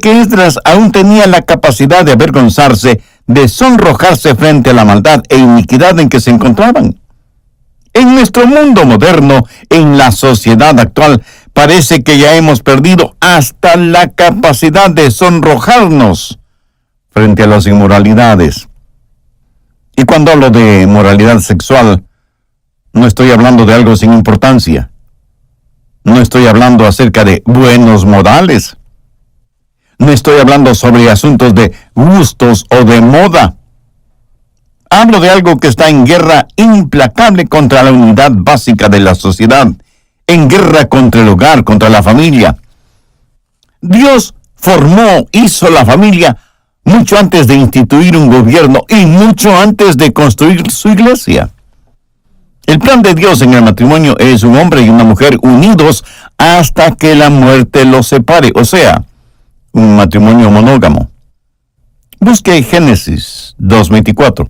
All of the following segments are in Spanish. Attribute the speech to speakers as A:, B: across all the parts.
A: que Esdras aún tenía la capacidad de avergonzarse, de sonrojarse frente a la maldad e iniquidad en que se encontraban. En nuestro mundo moderno, en la sociedad actual, parece que ya hemos perdido hasta la capacidad de sonrojarnos frente a las inmoralidades. Y cuando hablo de moralidad sexual, no estoy hablando de algo sin importancia. No estoy hablando acerca de buenos modales. No estoy hablando sobre asuntos de gustos o de moda. Hablo de algo que está en guerra implacable contra la unidad básica de la sociedad, en guerra contra el hogar, contra la familia. Dios hizo la familia mucho antes de instituir un gobierno y mucho antes de construir su iglesia. El plan de Dios en el matrimonio es un hombre y una mujer unidos hasta que la muerte los separe, o sea, un matrimonio monógamo. Busque Génesis 2:24.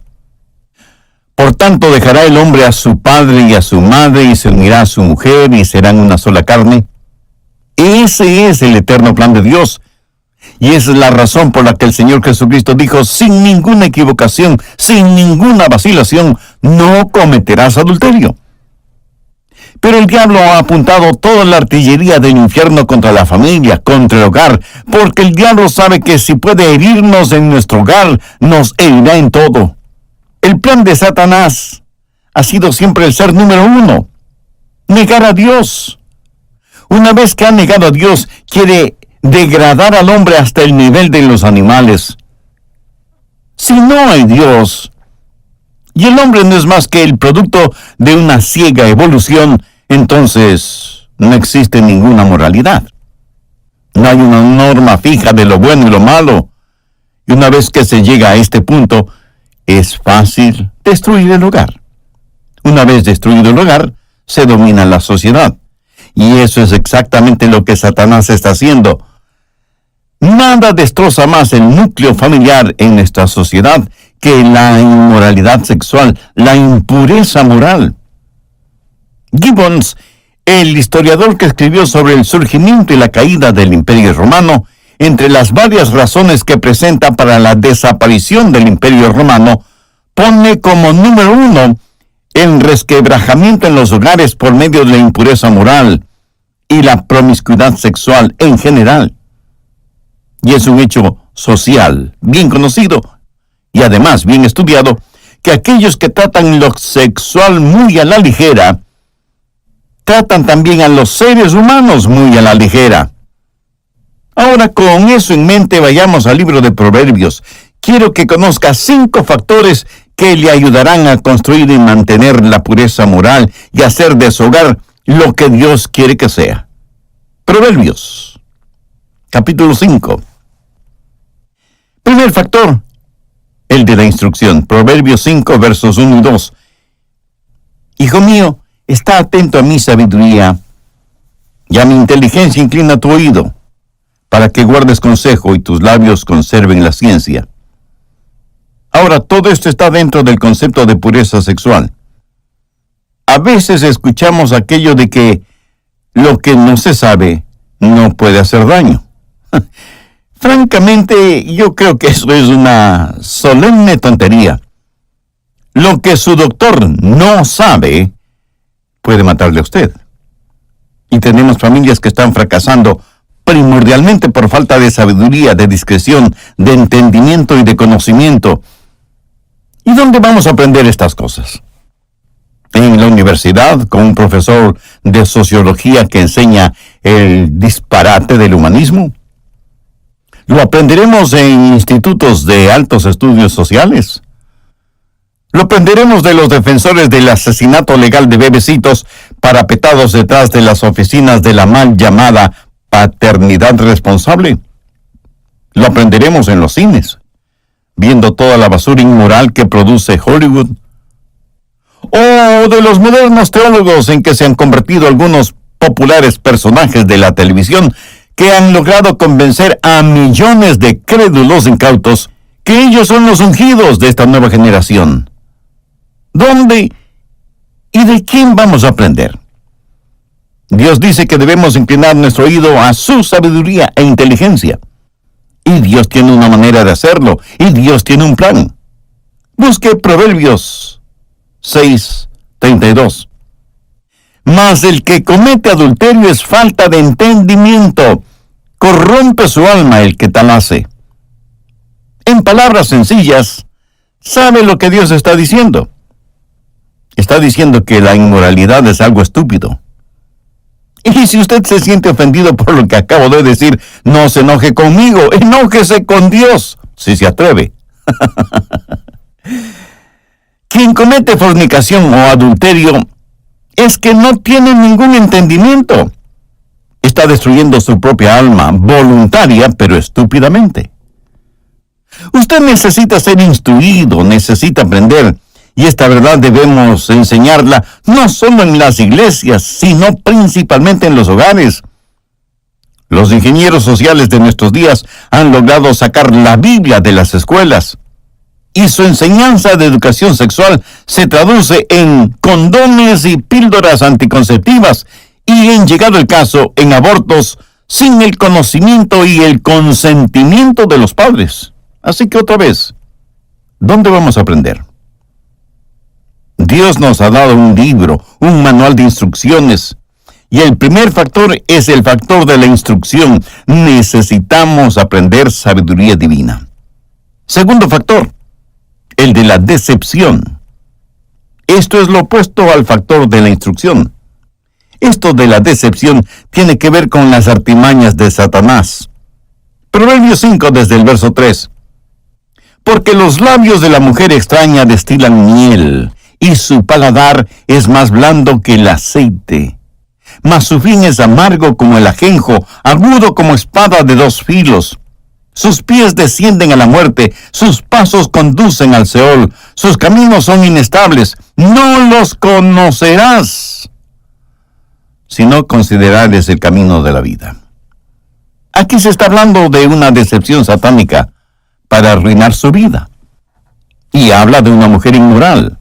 A: Por tanto dejará el hombre a su padre y a su madre y se unirá a su mujer y serán una sola carne. Ese es el eterno plan de Dios. Y esa es la razón por la que el Señor Jesucristo dijo sin ninguna equivocación, sin ninguna vacilación, no cometerás adulterio. Pero el diablo ha apuntado toda la artillería del infierno contra la familia, contra el hogar, porque el diablo sabe que si puede herirnos en nuestro hogar, nos herirá en todo. El plan de Satanás ha sido siempre el ser número uno, negar a Dios. Una vez que ha negado a Dios, quiere degradar al hombre hasta el nivel de los animales. Si no hay Dios, y el hombre no es más que el producto de una ciega evolución, entonces no existe ninguna moralidad. No hay una norma fija de lo bueno y lo malo. Y una vez que se llega a este punto, es fácil destruir el hogar. Una vez destruido el hogar, se domina la sociedad. Y eso es exactamente lo que Satanás está haciendo. Nada destroza más el núcleo familiar en nuestra sociedad que la inmoralidad sexual, la impureza moral. Gibbons, el historiador que escribió sobre el surgimiento y la caída del Imperio Romano, entre las varias razones que presenta para la desaparición del Imperio Romano, pone como número 1 el resquebrajamiento en los hogares por medio de la impureza moral y la promiscuidad sexual en general. Y es un hecho social, bien conocido, y además bien estudiado, que aquellos que tratan lo sexual muy a la ligera, tratan también a los seres humanos muy a la ligera. Ahora, con eso en mente, vayamos al libro de Proverbios. Quiero que conozca 5 factores que le ayudarán a construir y mantener la pureza moral y hacer de su hogar lo que Dios quiere que sea. Proverbios, capítulo 5. Primer factor, el de la instrucción. Proverbios 5, versos 1 y 2. Hijo mío, está atento a mi sabiduría, y a mi inteligencia inclina tu oído, para que guardes consejo y tus labios conserven la ciencia. Ahora, todo esto está dentro del concepto de pureza sexual. A veces escuchamos aquello de que lo que no se sabe no puede hacer daño. Francamente, yo creo que eso es una solemne tontería. Lo que su doctor no sabe puede matarle a usted. Y tenemos familias que están fracasando primordialmente por falta de sabiduría, de discreción, de entendimiento y de conocimiento. ¿Y dónde vamos a aprender estas cosas? En la universidad, con un profesor de sociología que enseña el disparate del humanismo. Lo aprenderemos en institutos de altos estudios sociales. Lo aprenderemos de los defensores del asesinato legal de bebecitos parapetados detrás de las oficinas de la mal llamada paternidad responsable. Lo aprenderemos en los cines, viendo toda la basura inmoral que produce Hollywood. O de los modernos teólogos en que se han convertido algunos populares personajes de la televisión que han logrado convencer a millones de crédulos incautos que ellos son los ungidos de esta nueva generación. ¿Dónde y de quién vamos a aprender? Dios dice que debemos inclinar nuestro oído a su sabiduría e inteligencia. Y Dios tiene una manera de hacerlo, y Dios tiene un plan. Busque Proverbios 6:32. Mas el que comete adulterio es falta de entendimiento. Corrompe su alma el que tal hace. En palabras sencillas, ¿sabe lo que Dios está diciendo? Está diciendo que la inmoralidad es algo estúpido. Y si usted se siente ofendido por lo que acabo de decir, no se enoje conmigo, enójese con Dios, si se atreve. Quien comete fornicación o adulterio es que no tiene ningún entendimiento. Está destruyendo su propia alma, voluntaria pero estúpidamente. Usted necesita ser instruido, necesita aprender, y esta verdad debemos enseñarla no solo en las iglesias, sino principalmente en los hogares. Los ingenieros sociales de nuestros días han logrado sacar la Biblia de las escuelas, y su enseñanza de educación sexual se traduce en condones y píldoras anticonceptivas, y en llegado el caso, en abortos sin el conocimiento y el consentimiento de los padres. Así que otra vez, ¿dónde vamos a aprender? Dios nos ha dado un libro, un manual de instrucciones, y el primer factor es el factor de la instrucción. Necesitamos aprender sabiduría divina. Segundo factor, el de la decepción. Esto es lo opuesto al factor de la instrucción. Esto de la decepción tiene que ver con las artimañas de Satanás. Proverbios 5 desde el verso 3. Porque los labios de la mujer extraña destilan miel, y su paladar es más blando que el aceite. Mas su fin es amargo como el ajenjo, agudo como espada de dos filos. Sus pies descienden a la muerte, sus pasos conducen al Seol, sus caminos son inestables. No los conocerás, si no considerares el camino de la vida. Aquí se está hablando de una decepción satánica para arruinar su vida. Y habla de una mujer inmoral.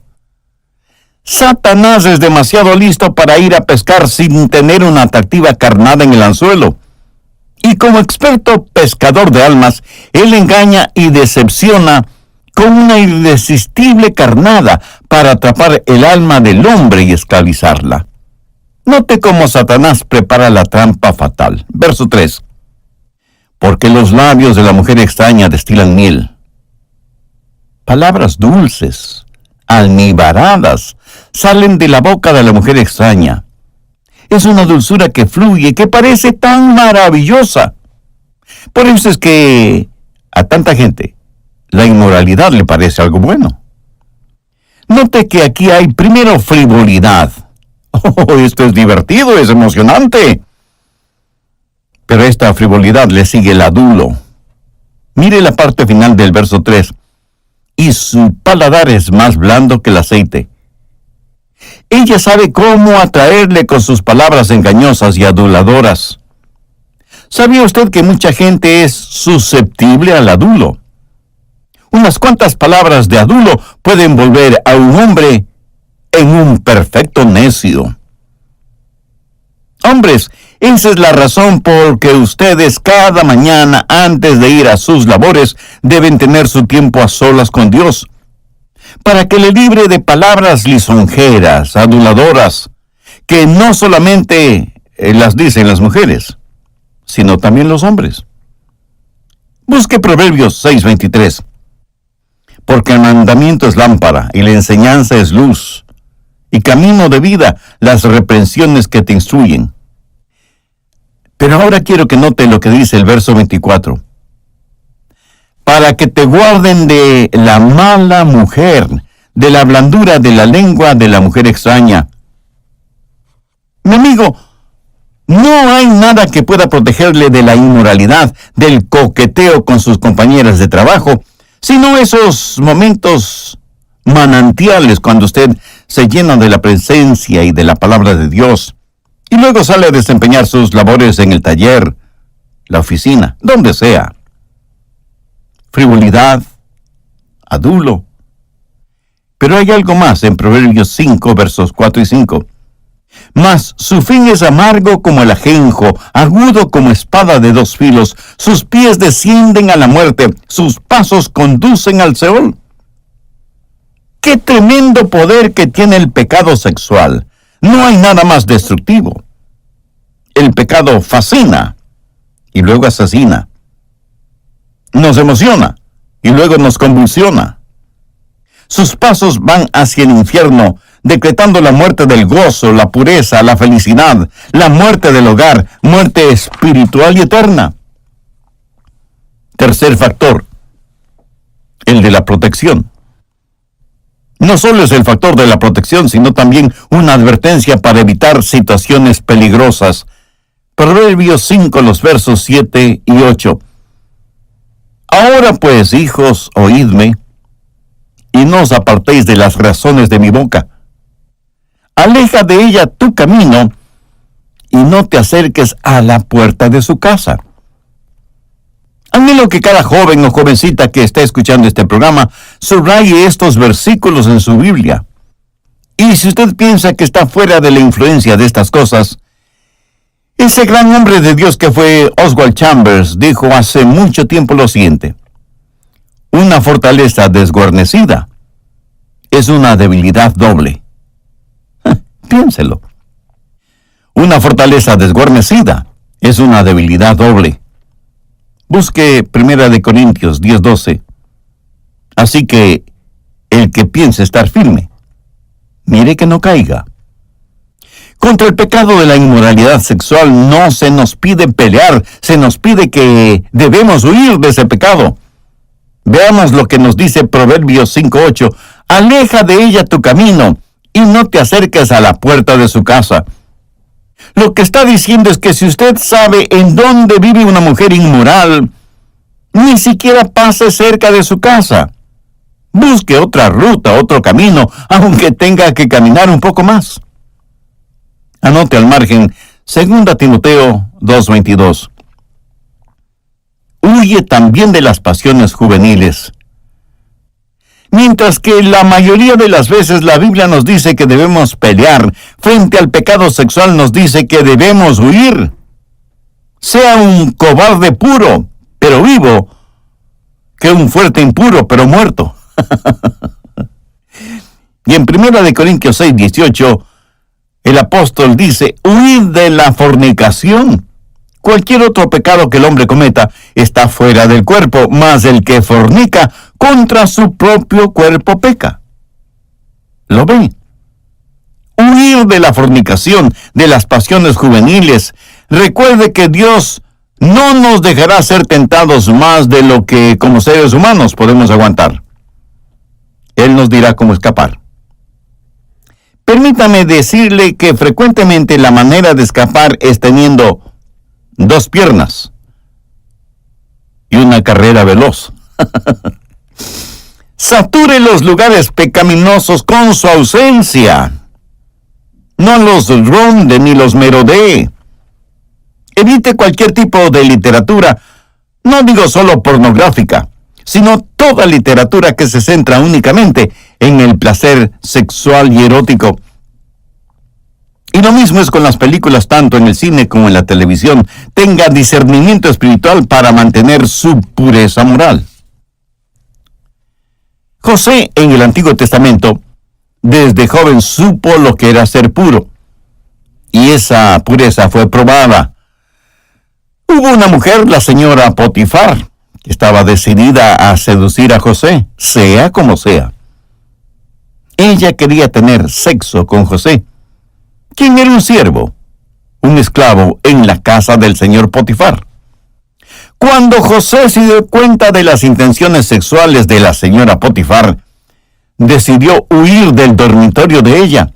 A: Satanás es demasiado listo para ir a pescar sin tener una atractiva carnada en el anzuelo. Y como experto pescador de almas, él engaña y decepciona con una irresistible carnada para atrapar el alma del hombre y esclavizarla. Note cómo Satanás prepara la trampa fatal. Verso 3. Porque los labios de la mujer extraña destilan miel. Palabras dulces, almibaradas, salen de la boca de la mujer extraña. Es una dulzura que fluye, que parece tan maravillosa. Por eso es que a tanta gente la inmoralidad le parece algo bueno. Note que aquí hay primero frivolidad. Oh, esto es divertido, es emocionante. Pero a esta frivolidad le sigue el adulo. Mire la parte final del verso 3. Y su paladar es más blando que el aceite. Ella sabe cómo atraerle con sus palabras engañosas y aduladoras. ¿Sabía usted que mucha gente es susceptible al adulo? Unas cuantas palabras de adulo pueden volver a un hombre en un perfecto necio. Hombres, esa es la razón por que ustedes cada mañana antes de ir a sus labores deben tener su tiempo a solas con Dios, para que le libre de palabras lisonjeras, aduladoras, que no solamente las dicen las mujeres, sino también los hombres. Busque Proverbios 6:23. Porque el mandamiento es lámpara y la enseñanza es luz, y camino de vida las reprensiones que te instruyen. Pero ahora quiero que note lo que dice el verso 24. Para que te guarden de la mala mujer, de la blandura de la lengua de la mujer extraña. Mi amigo, no hay nada que pueda protegerle de la inmoralidad, del coqueteo con sus compañeras de trabajo, sino esos momentos manantiales cuando usted se llena de la presencia y de la palabra de Dios, y luego sale a desempeñar sus labores en el taller, la oficina, donde sea. Frivolidad, adulo. Pero hay algo más en Proverbios 5, versos 4 y 5. mas su fin es amargo como el ajenjo, agudo como espada de dos filos. Sus pies descienden a la muerte, sus pasos conducen al Seol. ¡Qué tremendo poder que tiene el pecado sexual! No hay nada más destructivo. El pecado fascina y luego asesina. Nos emociona y luego nos convulsiona. Sus pasos van hacia el infierno, decretando la muerte del gozo, la pureza, la felicidad, la muerte del hogar, muerte espiritual y eterna. Tercer factor, el de la protección. No solo es el factor de la protección, sino también una advertencia para evitar situaciones peligrosas. Proverbios 5, los versos 7 y 8. Ahora pues, hijos, oídme, y no os apartéis de las razones de mi boca. Aleja de ella tu camino, y no te acerques a la puerta de su casa. Anhelo que cada joven o jovencita que esté escuchando este programa subraye estos versículos en su Biblia. Y si usted piensa que está fuera de la influencia de estas cosas, ese gran hombre de Dios que fue Oswald Chambers dijo hace mucho tiempo lo siguiente: una fortaleza desguarnecida es una debilidad doble. Piénselo. Una fortaleza desguarnecida es una debilidad doble. Busque 1 Corintios 10:12. Así que el que piense estar firme, mire que no caiga. Contra el pecado de la inmoralidad sexual no se nos pide pelear, se nos pide que debemos huir de ese pecado. Veamos lo que nos dice Proverbios 5:8. Aleja de ella tu camino y no te acerques a la puerta de su casa. Lo que está diciendo es que si usted sabe en dónde vive una mujer inmoral, ni siquiera pase cerca de su casa. Busque otra ruta, otro camino, aunque tenga que caminar un poco más. Anote al margen 2 Timoteo 2:22. Huye también de las pasiones juveniles. Mientras que la mayoría de las veces la Biblia nos dice que debemos pelear, frente al pecado sexual nos dice que debemos huir. Sea un cobarde puro, pero vivo, que un fuerte impuro, pero muerto. Y en 1 Corintios 6:18, el apóstol dice: huid de la fornicación. Cualquier otro pecado que el hombre cometa está fuera del cuerpo, mas el que fornica contra su propio cuerpo peca. ¿Lo ve? Huir de la fornicación, de las pasiones juveniles. Recuerde que Dios no nos dejará ser tentados más de lo que como seres humanos podemos aguantar. Él nos dirá cómo escapar. Permítame decirle que frecuentemente la manera de escapar es teniendo 2 piernas y una carrera veloz. Sature los lugares pecaminosos con su ausencia. No los ronde ni los merodee. Evite cualquier tipo de literatura, no digo solo pornográfica, sino toda literatura que se centra únicamente en el placer sexual y erótico. Y lo mismo es con las películas, tanto en el cine como en la televisión. Tenga discernimiento espiritual para mantener su pureza moral. José, en el Antiguo Testamento, desde joven supo lo que era ser puro. Y esa pureza fue probada. Hubo una mujer, la señora Potifar, que estaba decidida a seducir a José, sea como sea. Ella quería tener sexo con José, quien era un siervo, un esclavo en la casa del señor Potifar. Cuando José se dio cuenta de las intenciones sexuales de la señora Potifar, decidió huir del dormitorio de ella.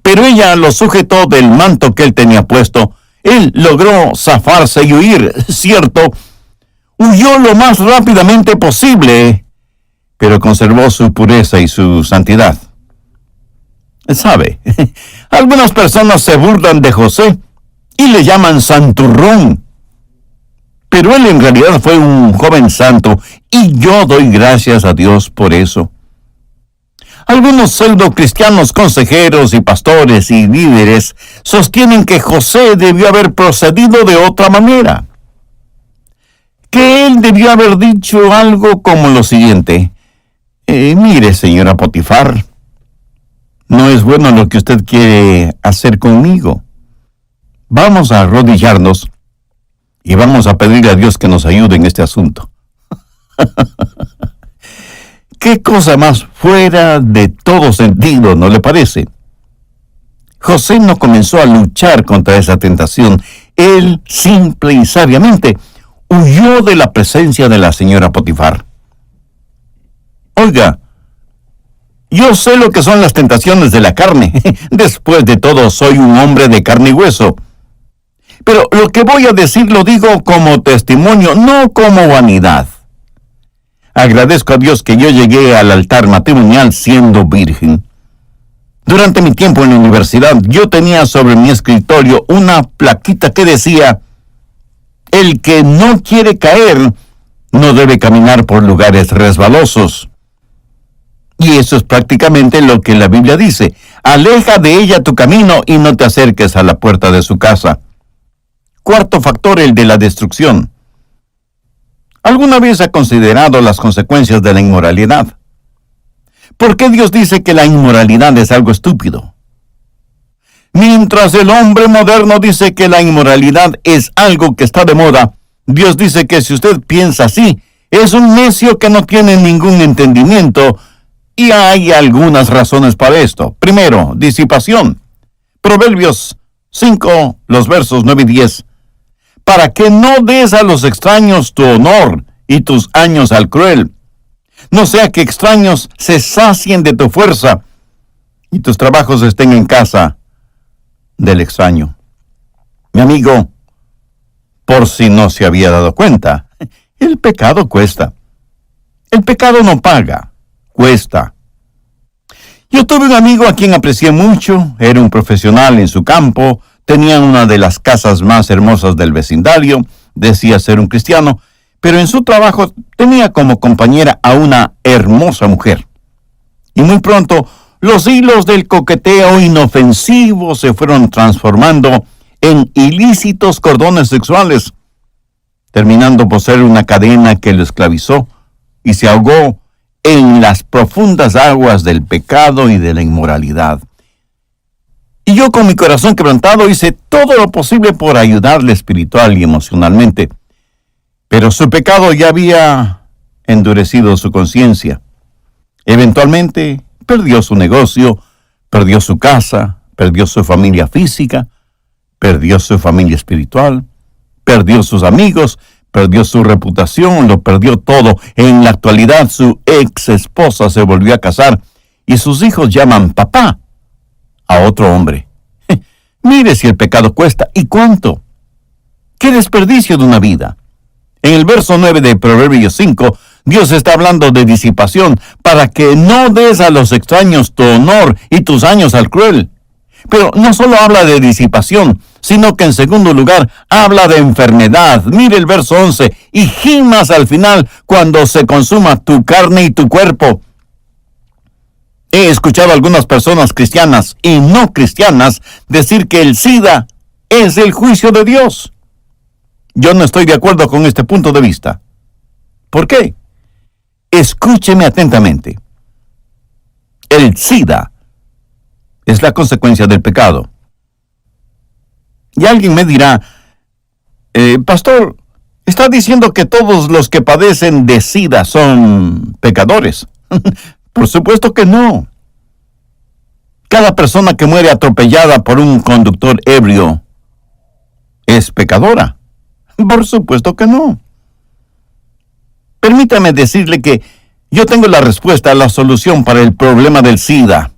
A: Pero ella lo sujetó del manto que él tenía puesto. Él logró zafarse y huir, cierto, huyó lo más rápidamente posible, pero conservó su pureza y su santidad. ¿Sabe? Algunas personas se burlan de José y le llaman santurrón. Pero él en realidad fue un joven santo y yo doy gracias a Dios por eso. Algunos pseudo-cristianos consejeros y pastores y líderes sostienen que José debió haber procedido de otra manera. Que él debió haber dicho algo como lo siguiente: mire, señora Potifar, no es bueno lo que usted quiere hacer conmigo. Vamos a arrodillarnos y vamos a pedirle a Dios que nos ayude en este asunto. ¿Qué cosa más fuera de todo sentido, no le parece? José no comenzó a luchar contra esa tentación. Él simple y sabiamente huyó de la presencia de la señora Potifar. Oiga, yo sé lo que son las tentaciones de la carne. Después de todo, soy un hombre de carne y hueso. Pero lo que voy a decir lo digo como testimonio, no como vanidad. Agradezco a Dios que yo llegué al altar matrimonial siendo virgen. Durante mi tiempo en la universidad, yo tenía sobre mi escritorio una plaquita que decía: el que no quiere caer, no debe caminar por lugares resbalosos. Y eso es prácticamente lo que la Biblia dice: aleja de ella tu camino y no te acerques a la puerta de su casa. Cuarto factor, el de la destrucción. ¿Alguna vez ha considerado las consecuencias de la inmoralidad? ¿Por qué Dios dice que la inmoralidad es algo estúpido? Mientras el hombre moderno dice que la inmoralidad es algo que está de moda, Dios dice que si usted piensa así, es un necio que no tiene ningún entendimiento, y hay algunas razones para esto. Primero, disipación. Proverbios 5, los versos 9 y 10. Para que no des a los extraños tu honor y tus años al cruel. No sea que extraños se sacien de tu fuerza y tus trabajos estén en casa del extraño. Mi amigo, por si no se había dado cuenta, el pecado cuesta. El pecado no paga, cuesta. Yo tuve un amigo a quien aprecié mucho, era un profesional en su campo, tenía una de las casas más hermosas del vecindario, decía ser un cristiano, pero en su trabajo tenía como compañera a una hermosa mujer. Y muy pronto, los hilos del coqueteo inofensivo se fueron transformando en ilícitos cordones sexuales, terminando por ser una cadena que lo esclavizó y se ahogó en las profundas aguas del pecado y de la inmoralidad. Y yo, con mi corazón quebrantado, hice todo lo posible por ayudarle espiritual y emocionalmente. Pero su pecado ya había endurecido su conciencia. Eventualmente perdió su negocio, perdió su casa, perdió su familia física, perdió su familia espiritual, perdió sus amigos, perdió su reputación, lo perdió todo. En la actualidad, su ex esposa se volvió a casar y sus hijos llaman papá a otro hombre. Mire si el pecado cuesta. ¿Y cuánto? ¡Qué desperdicio de una vida! En el verso 9 de Proverbios 5, Dios está hablando de disipación, para que no des a los extraños tu honor y tus años al cruel. Pero no solo habla de disipación, sino que en segundo lugar habla de enfermedad. Mire el verso 11, y gimas al final cuando se consuma tu carne y tu cuerpo. He escuchado a algunas personas cristianas y no cristianas decir que el SIDA es el juicio de Dios. Yo no estoy de acuerdo con este punto de vista. ¿Por qué? Escúcheme atentamente. El SIDA es la consecuencia del pecado. Y alguien me dirá, pastor, ¿está diciendo que todos los que padecen de SIDA son pecadores? Por supuesto que no. Cada persona que muere atropellada por un conductor ebrio es pecadora. Por supuesto que no. Permítame decirle que yo tengo la respuesta, la solución para el problema del SIDA.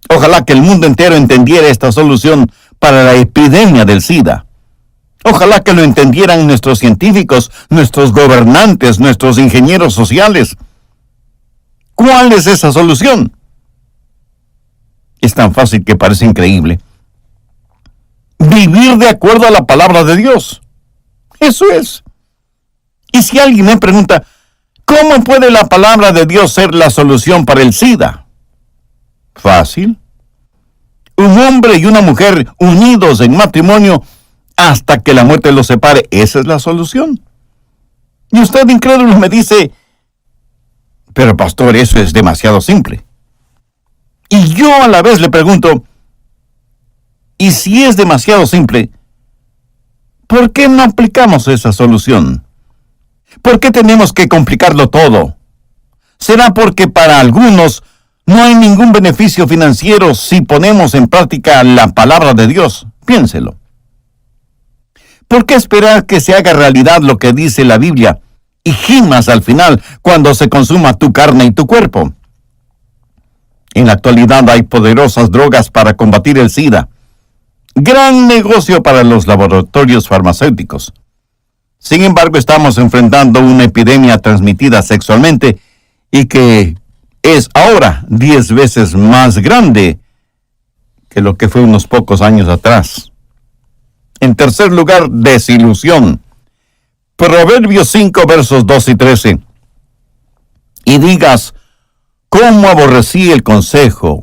A: Ojalá que el mundo entero entendiera esta solución para la epidemia del SIDA. Ojalá que lo entendieran nuestros científicos, nuestros gobernantes, nuestros ingenieros sociales. ¿Cuál es esa solución? Es tan fácil que parece increíble. Vivir de acuerdo a la palabra de Dios. Eso es. Y si alguien me pregunta, ¿cómo puede la palabra de Dios ser la solución para el SIDA? Fácil. Un hombre y una mujer unidos en matrimonio hasta que la muerte los separe. Esa es la solución. Y usted, incrédulo, me dice, pero pastor, eso es demasiado simple. Y yo a la vez le pregunto, ¿y si es demasiado simple, por qué no aplicamos esa solución? ¿Por qué tenemos que complicarlo todo? ¿Será porque para algunos no hay ningún beneficio financiero si ponemos en práctica la palabra de Dios? Piénselo. ¿Por qué esperar que se haga realidad lo que dice la Biblia y gimas al final cuando se consuma tu carne y tu cuerpo? En la actualidad hay poderosas drogas para combatir el SIDA. Gran negocio para los laboratorios farmacéuticos. Sin embargo, estamos enfrentando una epidemia transmitida sexualmente y que es ahora 10 veces más grande que lo que fue unos pocos años atrás. En tercer lugar, desilusión. Proverbios 5, versos 2 y 13. Y digas, ¿cómo aborrecí el consejo?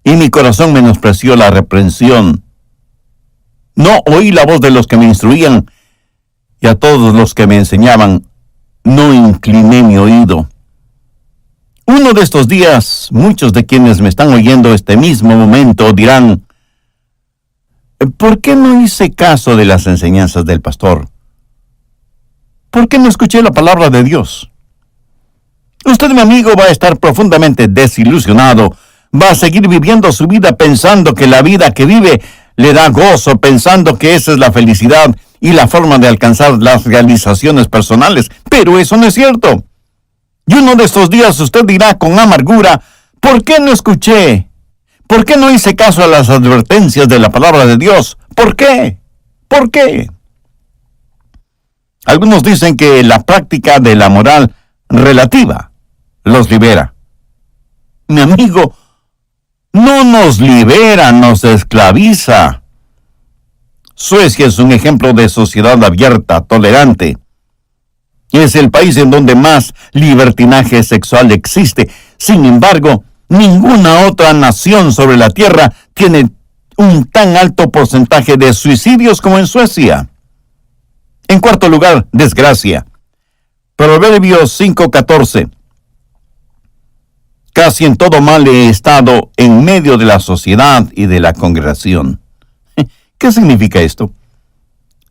A: Y mi corazón menospreció la reprensión. No oí la voz de los que me instruían, y a todos los que me enseñaban, no incliné mi oído. Uno de estos días, muchos de quienes me están oyendo este mismo momento dirán, ¿por qué no hice caso de las enseñanzas del pastor? ¿Por qué no escuché la palabra de Dios? Usted, mi amigo, va a estar profundamente desilusionado. Va a seguir viviendo su vida pensando que la vida que vive le da gozo, pensando que esa es la felicidad y la forma de alcanzar las realizaciones personales. Pero eso no es cierto. Y uno de estos días usted dirá con amargura, ¿por qué no escuché? ¿Por qué no hice caso a las advertencias de la palabra de Dios? ¿Por qué? ¿Por qué? Algunos dicen que la práctica de la moral relativa los libera. Mi amigo, no nos libera, nos esclaviza. Suecia es un ejemplo de sociedad abierta, tolerante. Es el país en donde más libertinaje sexual existe. Sin embargo, ninguna otra nación sobre la tierra tiene un tan alto porcentaje de suicidios como en Suecia. En cuarto lugar, desgracia. Proverbios 5:14. Casi en todo mal he estado en medio de la sociedad y de la congregación. ¿Qué significa esto?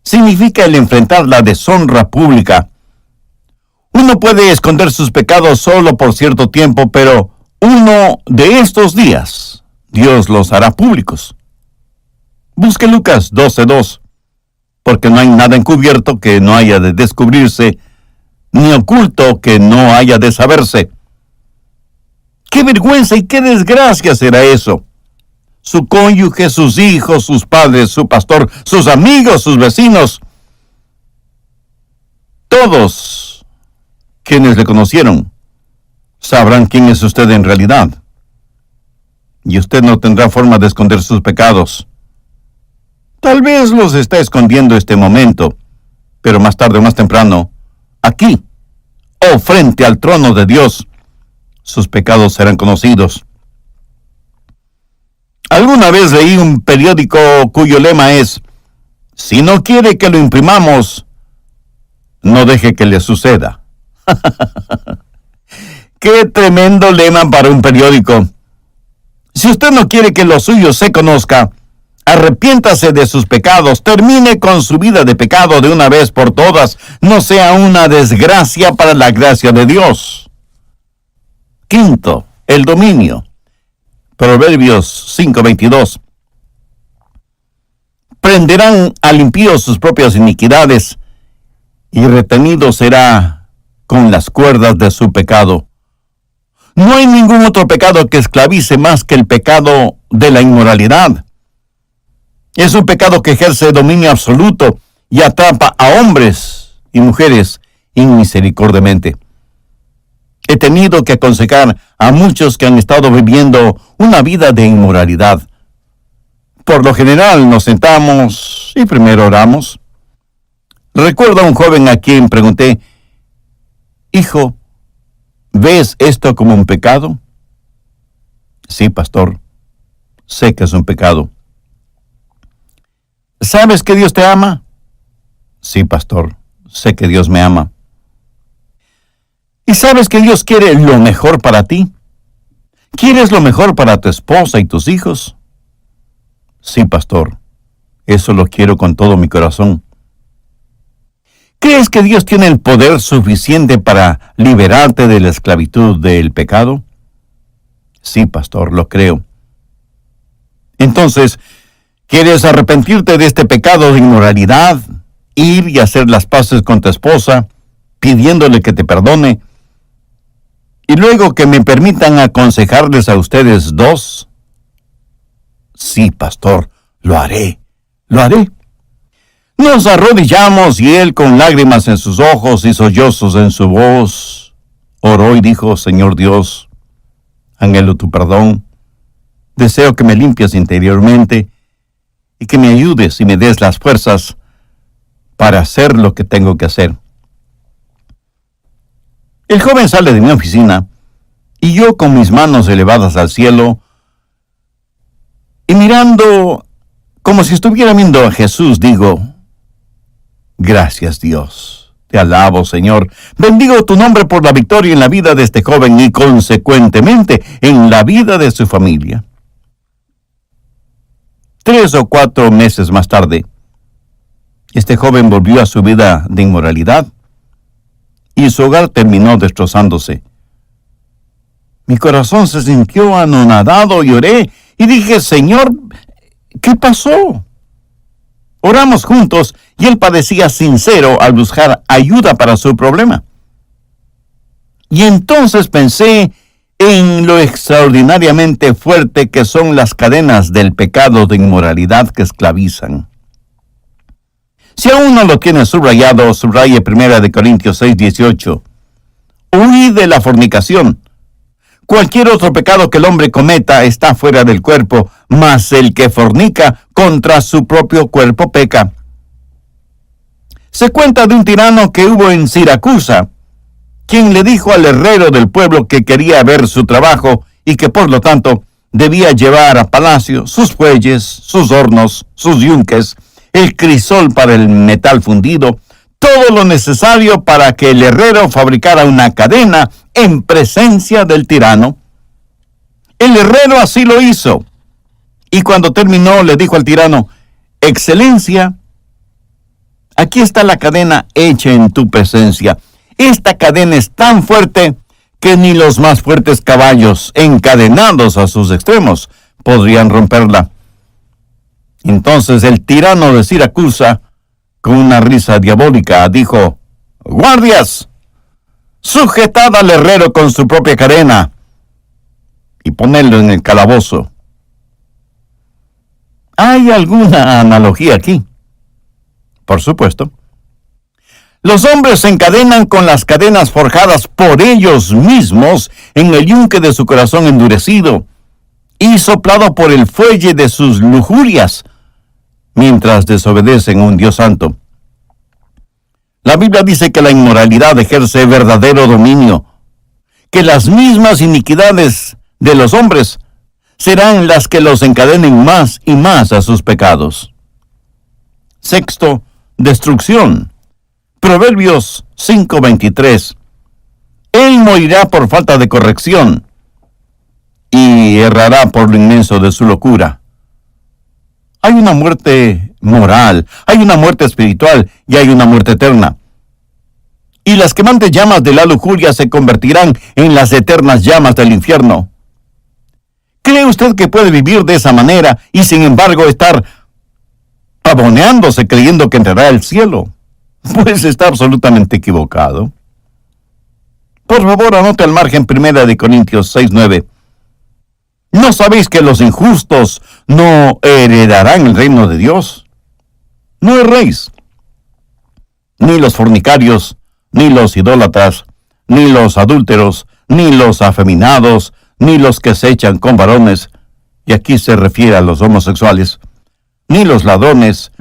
A: Significa el enfrentar la deshonra pública. Uno puede esconder sus pecados solo por cierto tiempo, pero uno de estos días, Dios los hará públicos. Busque Lucas 12:2, porque no hay nada encubierto que no haya de descubrirse, ni oculto que no haya de saberse. ¡Qué vergüenza y qué desgracia será eso! Su cónyuge, sus hijos, sus padres, su pastor, sus amigos, sus vecinos, todos quienes le conocieron, sabrán quién es usted en realidad. Y usted no tendrá forma de esconder sus pecados. Tal vez los está escondiendo este momento, pero más tarde o más temprano, aquí, o frente al trono de Dios, sus pecados serán conocidos. Alguna vez leí un periódico cuyo lema es, si no quiere que lo imprimamos, no deje que le suceda. ¡Qué tremendo lema para un periódico! Si usted no quiere que lo suyo se conozca, arrepiéntase de sus pecados, termine con su vida de pecado de una vez por todas, no sea una desgracia para la gracia de Dios. Quinto, el dominio. Proverbios 5:22. Prenderán al impío sus propias iniquidades, y retenido será con las cuerdas de su pecado. No hay ningún otro pecado que esclavice más que el pecado de la inmoralidad. Es un pecado que ejerce dominio absoluto y atrapa a hombres y mujeres inmisericordiamente. He tenido que aconsejar a muchos que han estado viviendo una vida de inmoralidad. Por lo general nos sentamos y primero oramos. Recuerdo a un joven a quien pregunté, hijo, ¿ves esto como un pecado? Sí, pastor, sé que es un pecado. ¿Sabes que Dios te ama? Sí, pastor, sé que Dios me ama. ¿Y sabes que Dios quiere lo mejor para ti? ¿Quieres lo mejor para tu esposa y tus hijos? Sí, pastor, eso lo quiero con todo mi corazón. ¿Crees que Dios tiene el poder suficiente para liberarte de la esclavitud del pecado? Sí, pastor, lo creo. Entonces, ¿quieres arrepentirte de este pecado de inmoralidad? Ir y hacer las paces con tu esposa, pidiéndole que te perdone, y luego que me permitan aconsejarles a ustedes dos. Sí, pastor, lo haré, lo haré. Nos arrodillamos y él, con lágrimas en sus ojos y sollozos en su voz, oró y dijo: Señor Dios, anhelo tu perdón, deseo que me limpies interiormente y que me ayudes y me des las fuerzas para hacer lo que tengo que hacer. El joven sale de mi oficina y yo, con mis manos elevadas al cielo y mirando como si estuviera viendo a Jesús, digo: gracias, Dios. Te alabo, Señor. Bendigo tu nombre por la victoria en la vida de este joven y, consecuentemente, en la vida de su familia. 3 o 4 meses más tarde, este joven volvió a su vida de inmoralidad y su hogar terminó destrozándose. Mi corazón se sintió anonadado y oré y dije: Señor, ¿qué pasó? Oramos juntos y él parecía sincero al buscar ayuda para su problema. Y entonces pensé en lo extraordinariamente fuerte que son las cadenas del pecado de inmoralidad que esclavizan. Si aún no lo tienes subrayado, subraye 1 Corintios 6:18. Huid de la fornicación. Cualquier otro pecado que el hombre cometa está fuera del cuerpo, mas el que fornica contra su propio cuerpo peca. Se cuenta de un tirano que hubo en Siracusa, quien le dijo al herrero del pueblo que quería ver su trabajo y que por lo tanto debía llevar a palacio sus fuelles, sus hornos, sus yunques, el crisol para el metal fundido, todo lo necesario para que el herrero fabricara una cadena en presencia del tirano. El herrero así lo hizo, y cuando terminó le dijo al tirano: Excelencia, aquí está la cadena hecha en tu presencia. Esta cadena es tan fuerte que ni los más fuertes caballos, encadenados a sus extremos, podrían romperla. Entonces el tirano de Siracusa, con una risa diabólica, dijo: ¡Guardias! Sujetad al herrero con su propia cadena y ponedlo en el calabozo. ¿Hay alguna analogía aquí? Por supuesto. Los hombres se encadenan con las cadenas forjadas por ellos mismos en el yunque de su corazón endurecido y soplado por el fuelle de sus lujurias, mientras desobedecen a un Dios santo. La Biblia dice que la inmoralidad ejerce verdadero dominio, que las mismas iniquidades de los hombres serán las que los encadenen más y más a sus pecados. Sexto, destrucción. Proverbios 5:23. Él morirá por falta de corrección y errará por lo inmenso de su locura. Hay una muerte moral, hay una muerte espiritual y hay una muerte eterna. Y las quemantes llamas de la lujuria se convertirán en las eternas llamas del infierno. ¿Cree usted que puede vivir de esa manera y sin embargo estar pavoneándose creyendo que entrará al cielo? Pues está absolutamente equivocado. Por favor, anote al margen 1 Corintios 6:9. ¿No sabéis que los injustos no heredarán el reino de Dios? No erréis. Ni los fornicarios, ni los idólatras, ni los adúlteros, ni los afeminados, ni los que se echan con varones, y aquí se refiere a los homosexuales, ni los ladrones,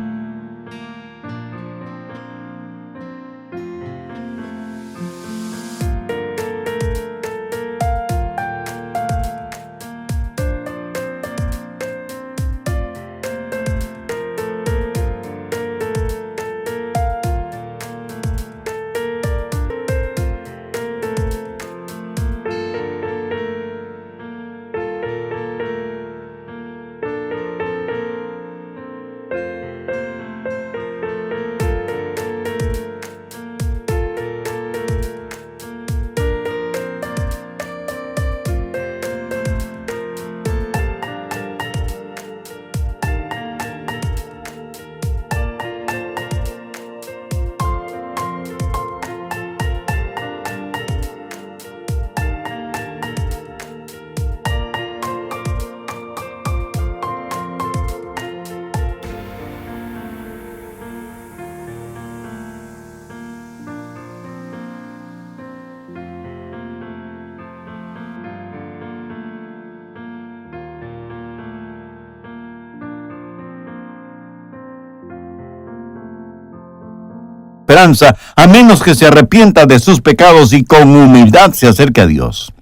A: esperanza, a menos que se arrepienta de sus pecados y con humildad se acerque a Dios.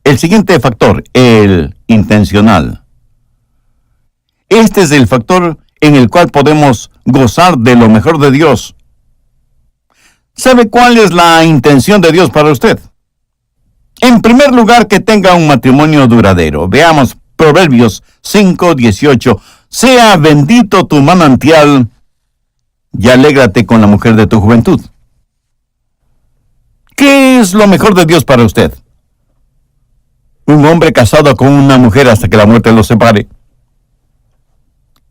A: El siguiente factor, el intencional. Este es el factor en el cual podemos gozar de lo mejor de Dios. ¿Sabe cuál es la intención de Dios para usted? En primer lugar, que tenga un matrimonio duradero. Veamos Proverbios 5:18. Sea bendito tu manantial y alégrate con la mujer de tu juventud. ¿Qué es lo mejor de Dios para usted? Un hombre casado con una mujer hasta que la muerte los separe.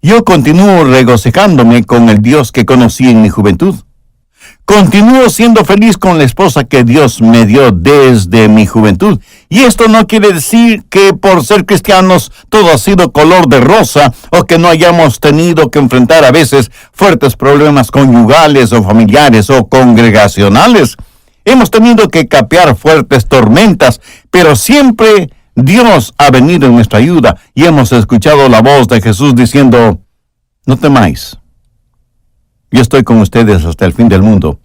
A: Yo continúo regocijándome con el Dios que conocí en mi juventud. Continúo siendo feliz con la esposa que Dios me dio desde mi juventud. Y esto no quiere decir que por ser cristianos todo ha sido color de rosa o que no hayamos tenido que enfrentar a veces fuertes problemas conyugales o familiares o congregacionales. Hemos tenido que capear fuertes tormentas, pero siempre Dios ha venido en nuestra ayuda y hemos escuchado la voz de Jesús diciendo: no temáis. Yo estoy con ustedes hasta el fin del mundo.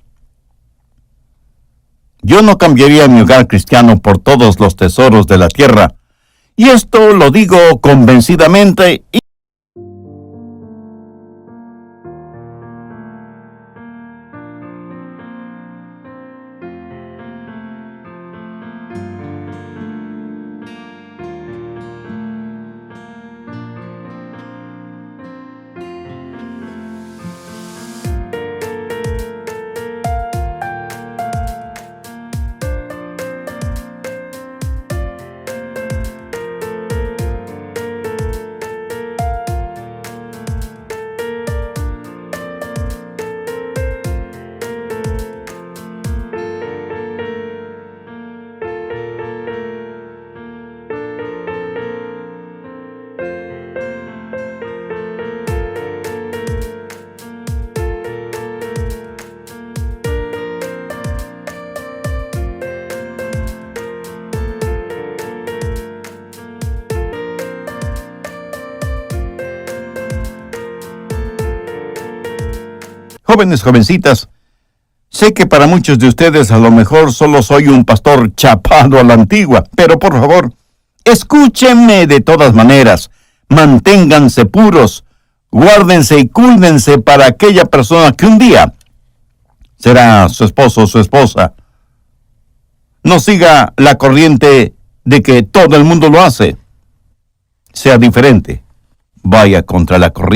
A: Yo no cambiaría mi hogar cristiano por todos los tesoros de la tierra. Y esto lo digo convencidamente y jóvenes, jovencitas, sé que para muchos de ustedes a lo mejor solo soy un pastor chapado a la antigua, pero por favor, escúchenme de todas maneras, manténganse puros, guárdense y cuídense para aquella persona que un día será su esposo o su esposa. No siga la corriente de que todo el mundo lo hace. Sea diferente. Vaya contra la corriente.